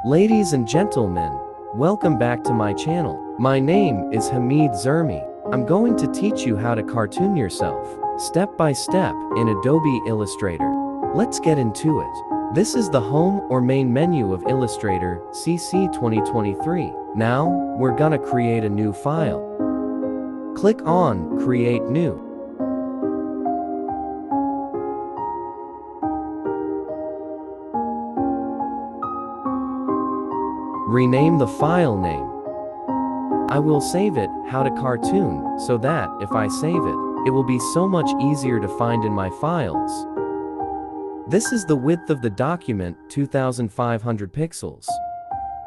Ladies and gentlemen, welcome back to my channel. My name is Hamid Zermi. I'm going to teach you how to cartoon yourself, step by step, in Adobe Illustrator. Let's get into it. This is the home or main menu of Illustrator CC 2023. Now, we're gonna create a new file. Click on Create New. Rename the file name. I will save it How to Cartoon so that if I save it, it will be so much easier to find in my files. This is the width of the document, 2500 pixels.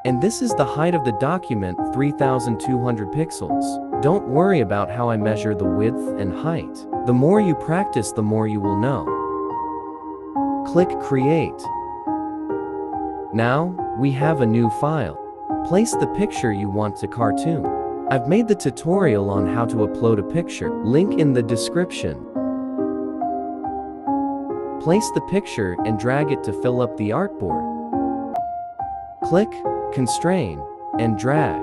And this is the height of the document, 3200 pixels. Don't worry about how I measure the width and height. The more you practice, the more you will know. Click Create. Now, we have a new file. Place the picture you want to cartoon. I've made the tutorial on how to upload a picture, link in the description. Place the picture and drag it to fill up the artboard. Click, constrain, and drag.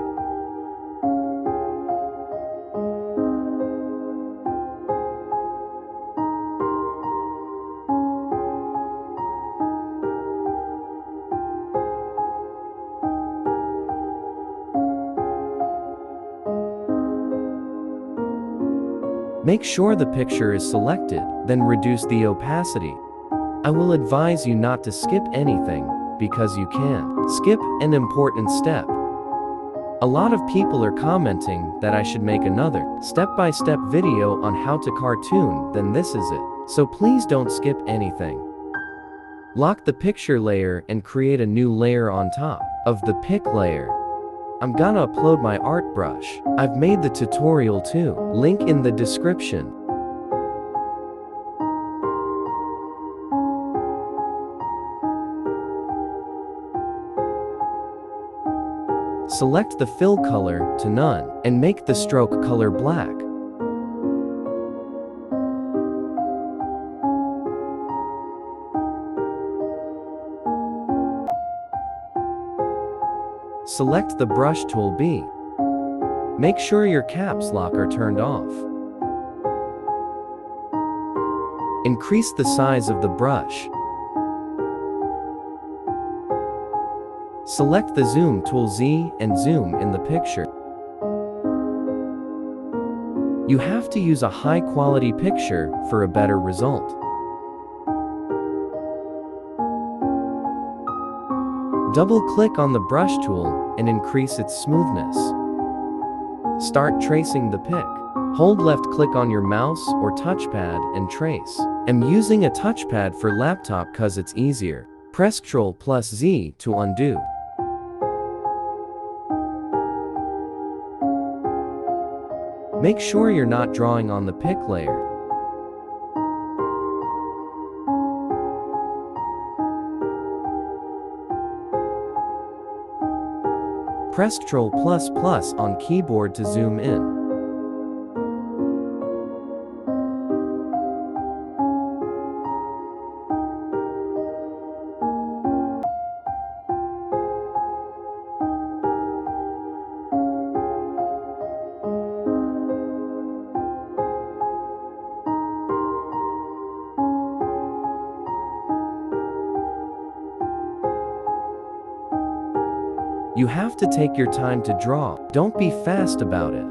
Make sure the picture is selected, then reduce the opacity. I will advise you not to skip anything, because you can skip an important step. A lot of people are commenting that I should make another step-by-step video on how to cartoon, then this is it. So please don't skip anything. Lock the picture layer and create a new layer on top of the pic layer. I'm gonna upload my art brush. I've made the tutorial too, link in the description. Select the fill color to none and make the stroke color black. Select the brush tool B. Make sure your caps lock are turned off. Increase the size of the brush. Select the zoom tool Z and zoom in the picture. You have to use a high quality picture for a better result. Double-click on the brush tool and increase its smoothness. Start tracing the pic. Hold left-click on your mouse or touchpad and trace. I'm using a touchpad for laptop cause it's easier. Press Ctrl+Z to undo. Make sure you're not drawing on the pic layer. Press Ctrl++ on keyboard to zoom in. You have to take your time to draw. Don't be fast about it.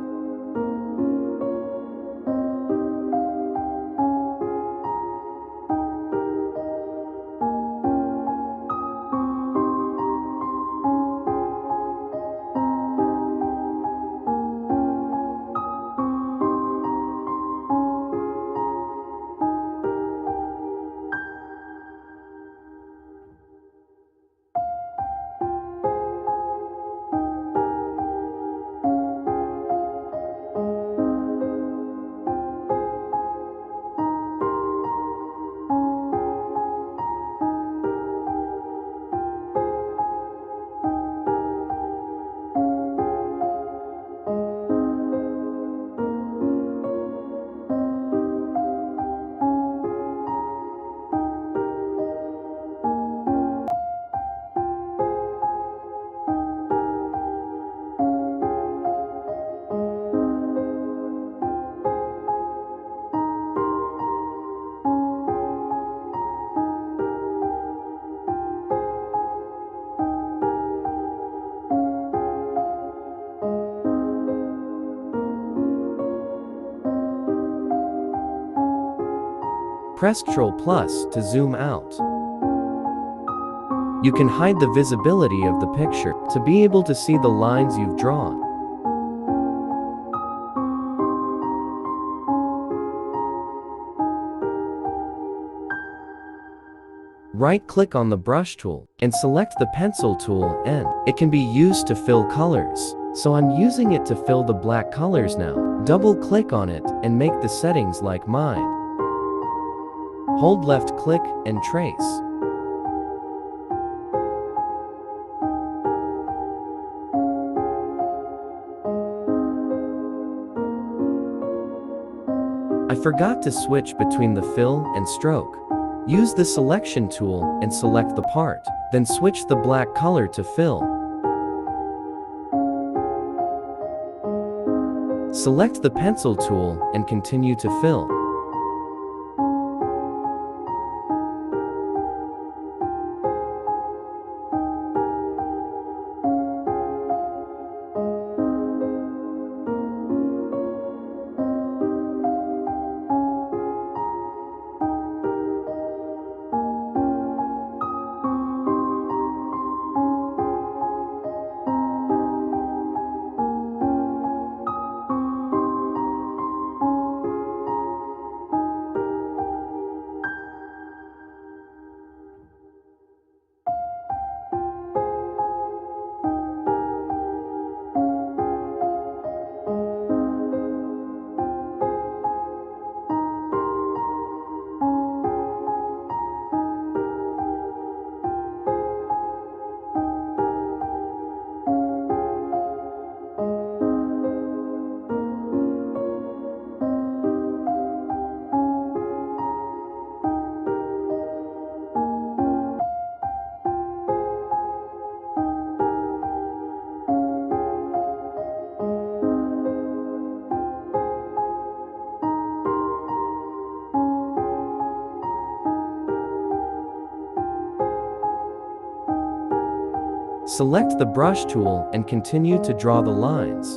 Press Ctrl+ to zoom out. You can hide the visibility of the picture to be able to see the lines you've drawn. Right-click on the brush tool and select the pencil tool, and it can be used to fill colors. So I'm using it to fill the black colors now. Double-click on it and make the settings like mine. Hold left-click and trace. I forgot to switch between the fill and stroke. Use the selection tool and select the part, then switch the black color to fill. Select the pencil tool and continue to fill. Select the brush tool and continue to draw the lines.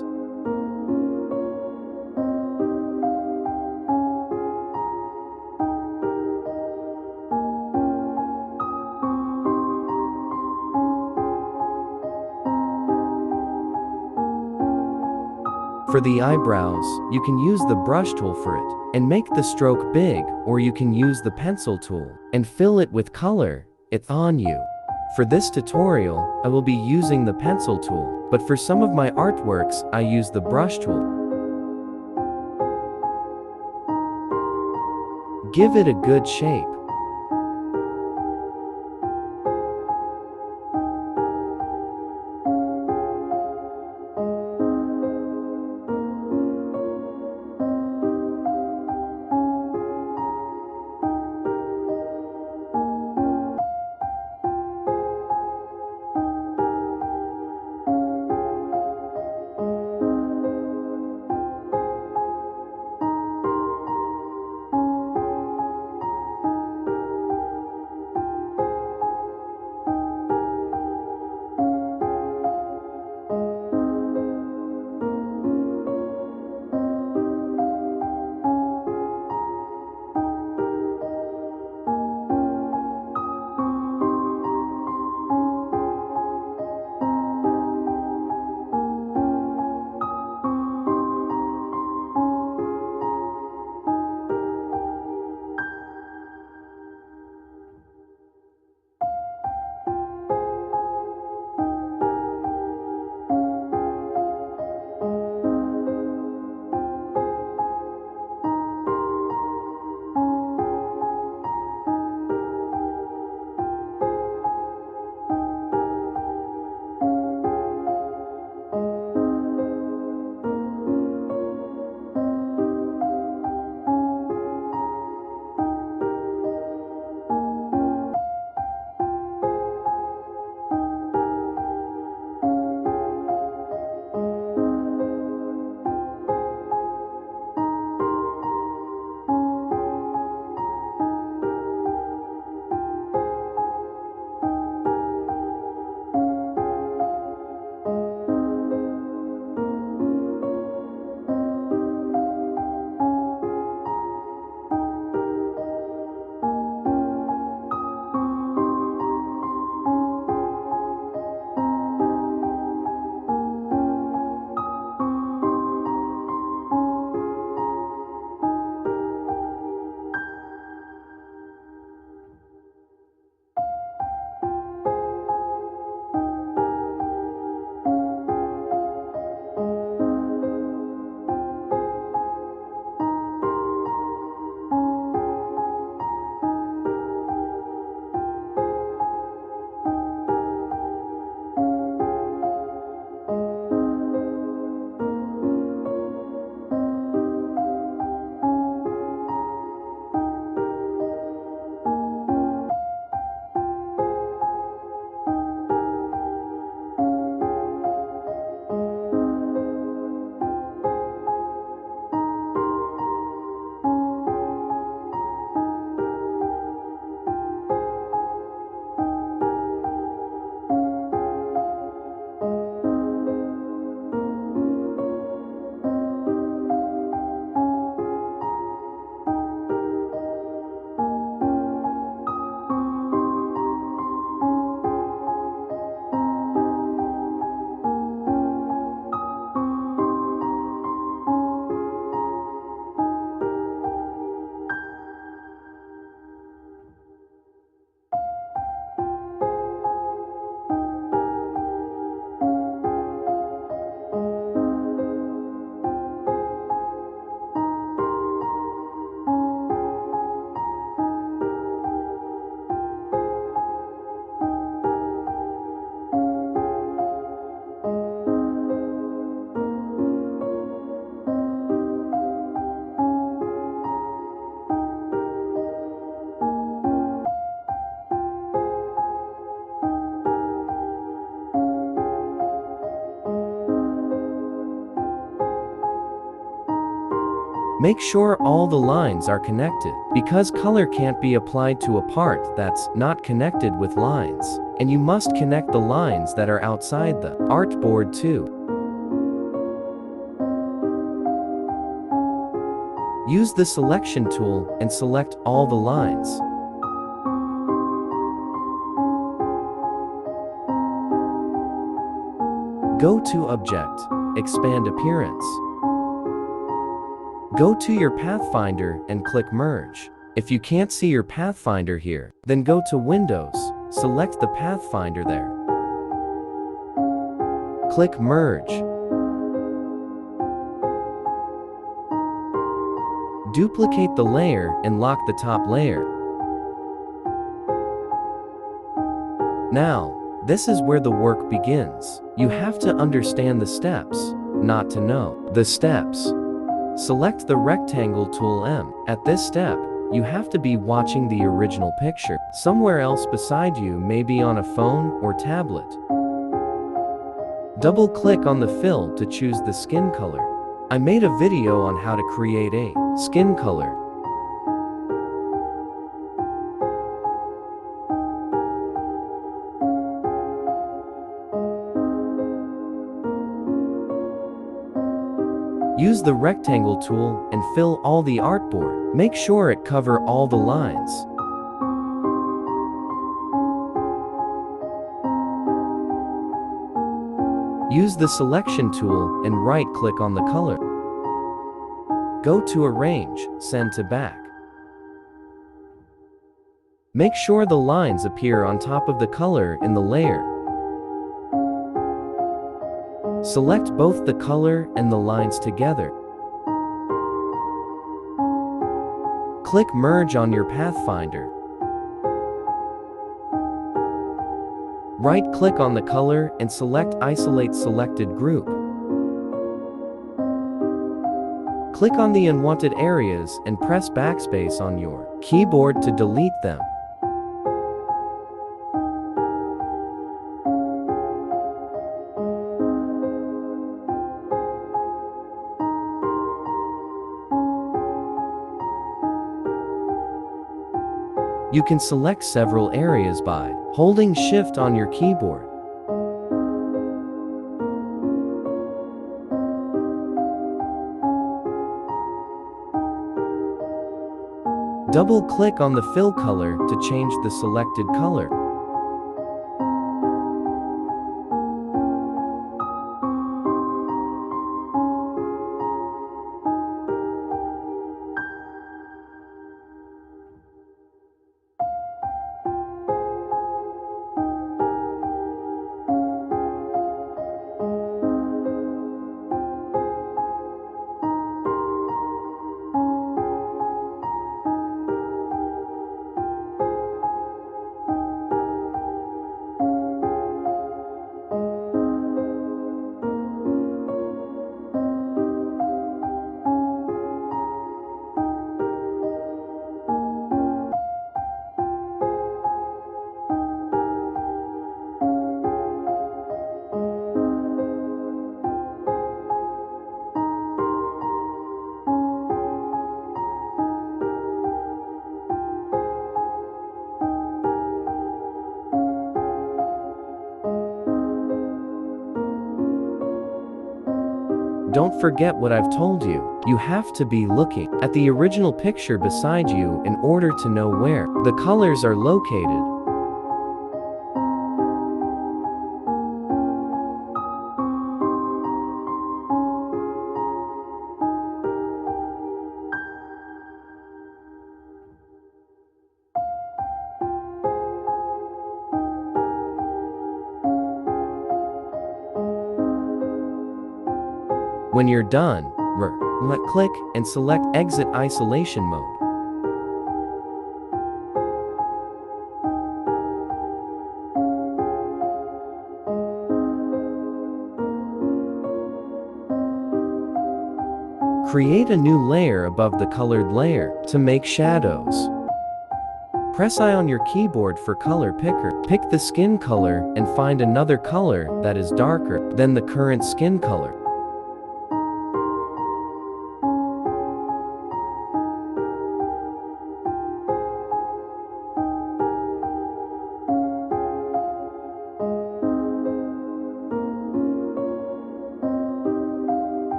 For the eyebrows, you can use the brush tool for it and make the stroke big, or you can use the pencil tool and fill it with color. It's on you. For this tutorial, I will be using the pencil tool, but for some of my artworks, I use the brush tool. Give it a good shape. Make sure all the lines are connected, because color can't be applied to a part that's not connected with lines, and you must connect the lines that are outside the artboard too. Use the selection tool and select all the lines. Go to Object, Expand Appearance. Go to your Pathfinder and click Merge. If you can't see your Pathfinder here, then go to Windows, select the Pathfinder there. Click Merge. Duplicate the layer and lock the top layer. Now, this is where the work begins. You have to understand the steps, not to know the steps. Select the Rectangle tool M. At this step, you have to be watching the original picture. Somewhere else beside you, maybe on a phone or tablet. Double-click on the fill to choose the skin color. I made a video on how to create a skin color. Use the Rectangle tool and fill all the artboard. Make sure it covers all the lines. Use the Selection tool and right-click on the color. Go to Arrange, Send to Back. Make sure the lines appear on top of the color in the layer. Select both the color and the lines together. Click Merge on your Pathfinder. Right-click on the color and select Isolate Selected Group. Click on the unwanted areas and press Backspace on your keyboard to delete them. You can select several areas by holding Shift on your keyboard. Double-click on the fill color to change the selected color. Don't forget what I've told you. You have to be looking at the original picture beside you in order to know where the colors are located. When you're done, right-click and select Exit Isolation Mode. Create a new layer above the colored layer to make shadows. Press I on your keyboard for color picker. Pick the skin color and find another color that is darker than the current skin color.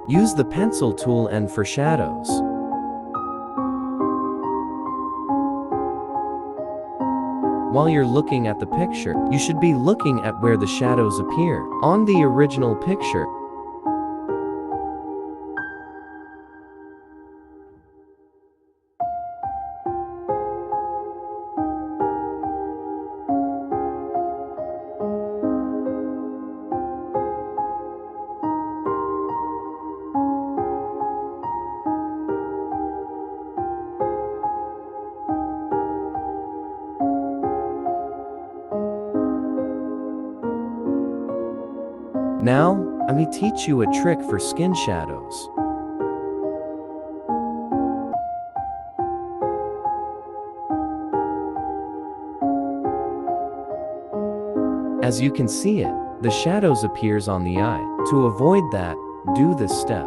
Use the pencil tool and for shadows. While you're looking at the picture, you should be looking at where the shadows appear on the original picture. Now, let me teach you a trick for skin shadows. As you can see it, the shadows appears on the eye. To avoid that, do this step.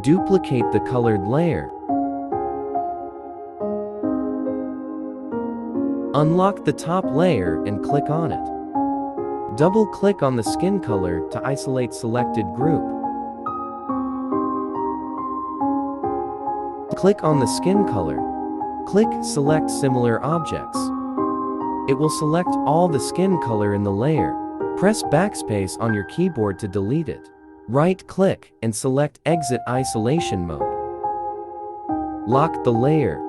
Duplicate the colored layer. Unlock the top layer and click on it. Double-click on the skin color to isolate selected group. Click on the skin color. Click Select Similar Objects. It will select all the skin color in the layer. Press Backspace on your keyboard to delete it. Right-click and select Exit Isolation Mode. Lock the layer.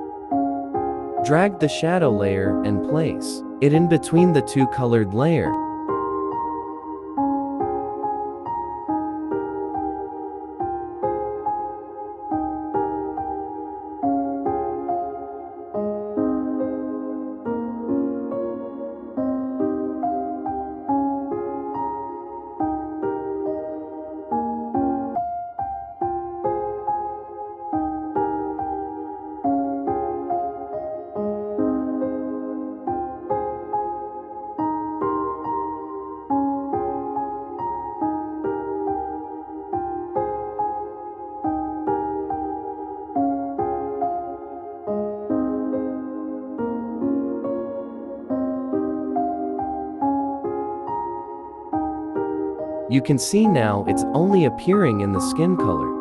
Drag the shadow layer and place it in between the two colored layers. You can see now it's only appearing in the skin color.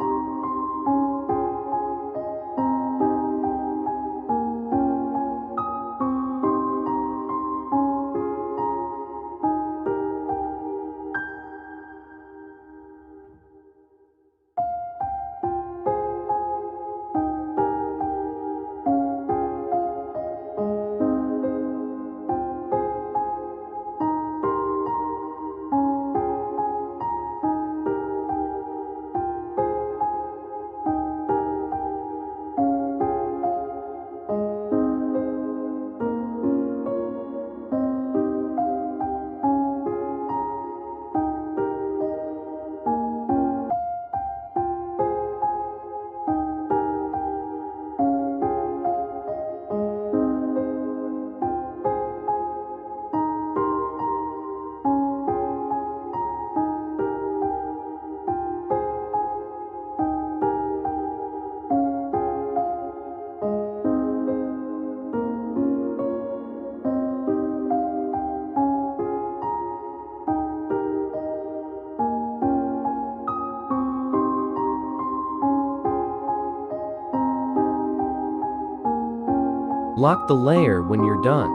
Lock the layer when you're done.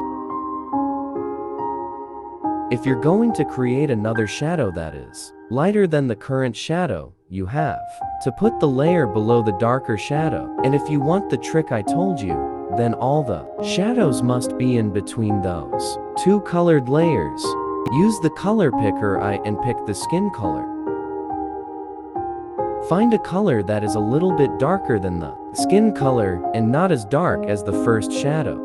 If you're going to create another shadow that is lighter than the current shadow, you have to put the layer below the darker shadow. And if you want the trick I told you, then all the shadows must be in between those two colored layers. Use the color picker and pick the skin color. Find a color that is a little bit darker than the skin color and not as dark as the first shadow.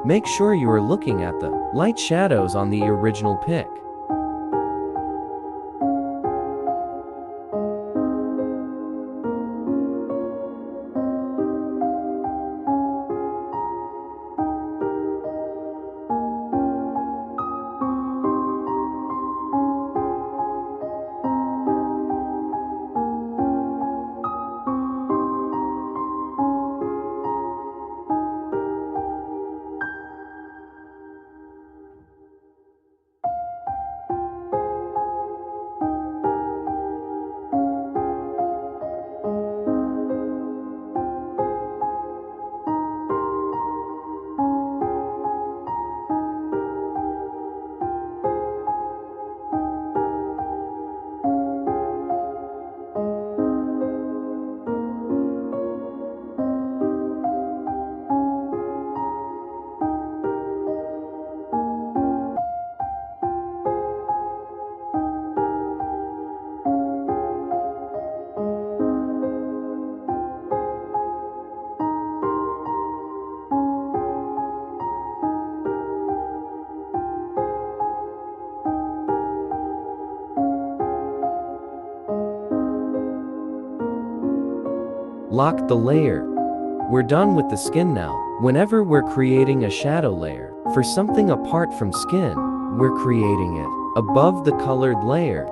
Make sure you are looking at the light shadows on the original pic. Lock the layer. We're done with the skin now. Whenever we're creating a shadow layer for something apart from skin, we're creating it above the colored layer.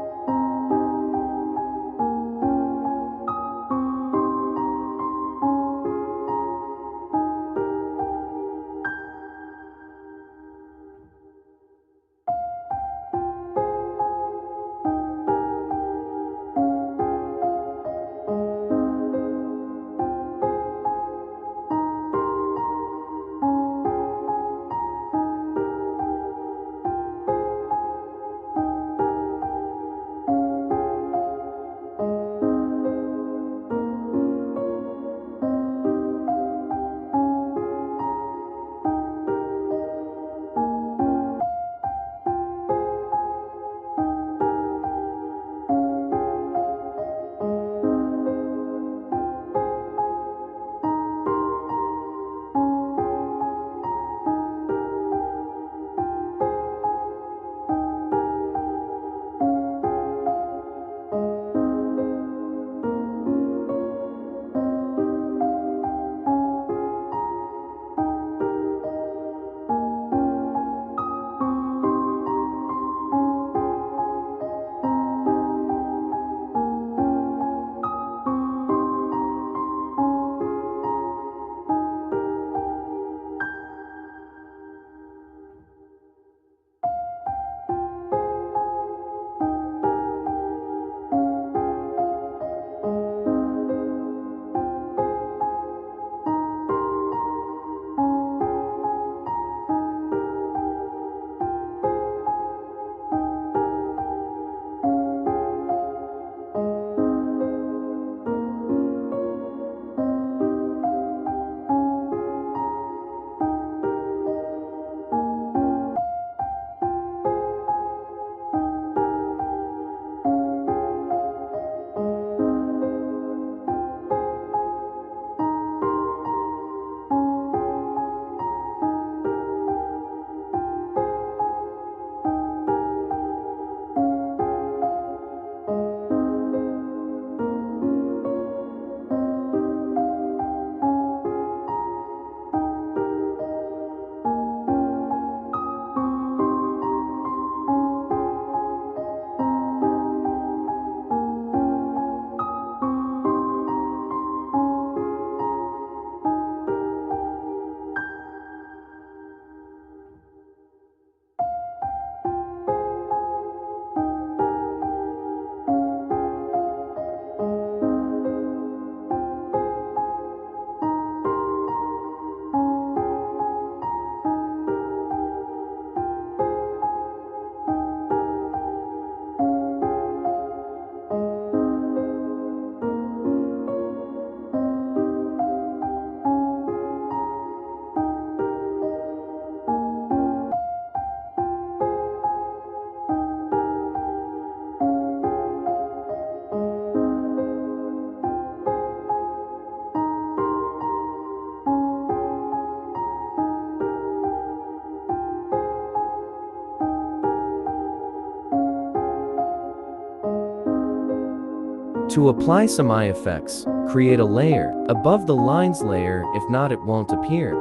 To apply some eye effects, create a layer above the lines layer, if not it won't appear.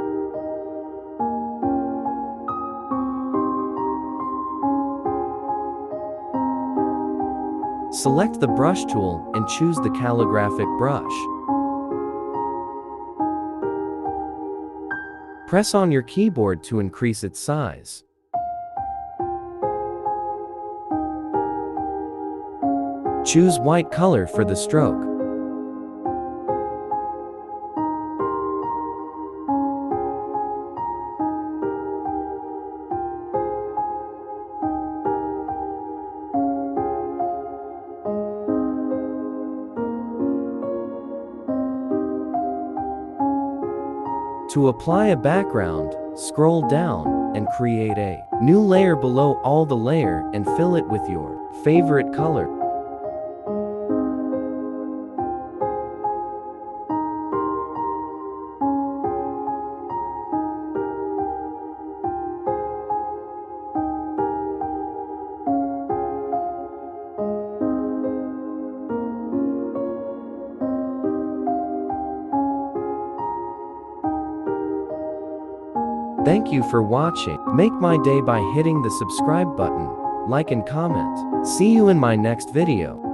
Select the brush tool and choose the calligraphic brush. Press on your keyboard to increase its size. Choose white color for the stroke. To apply a background, scroll down and create a new layer below all the layer and fill it with your favorite color. Thank you for watching. Make my day by hitting the subscribe button, like and comment. See you in my next video.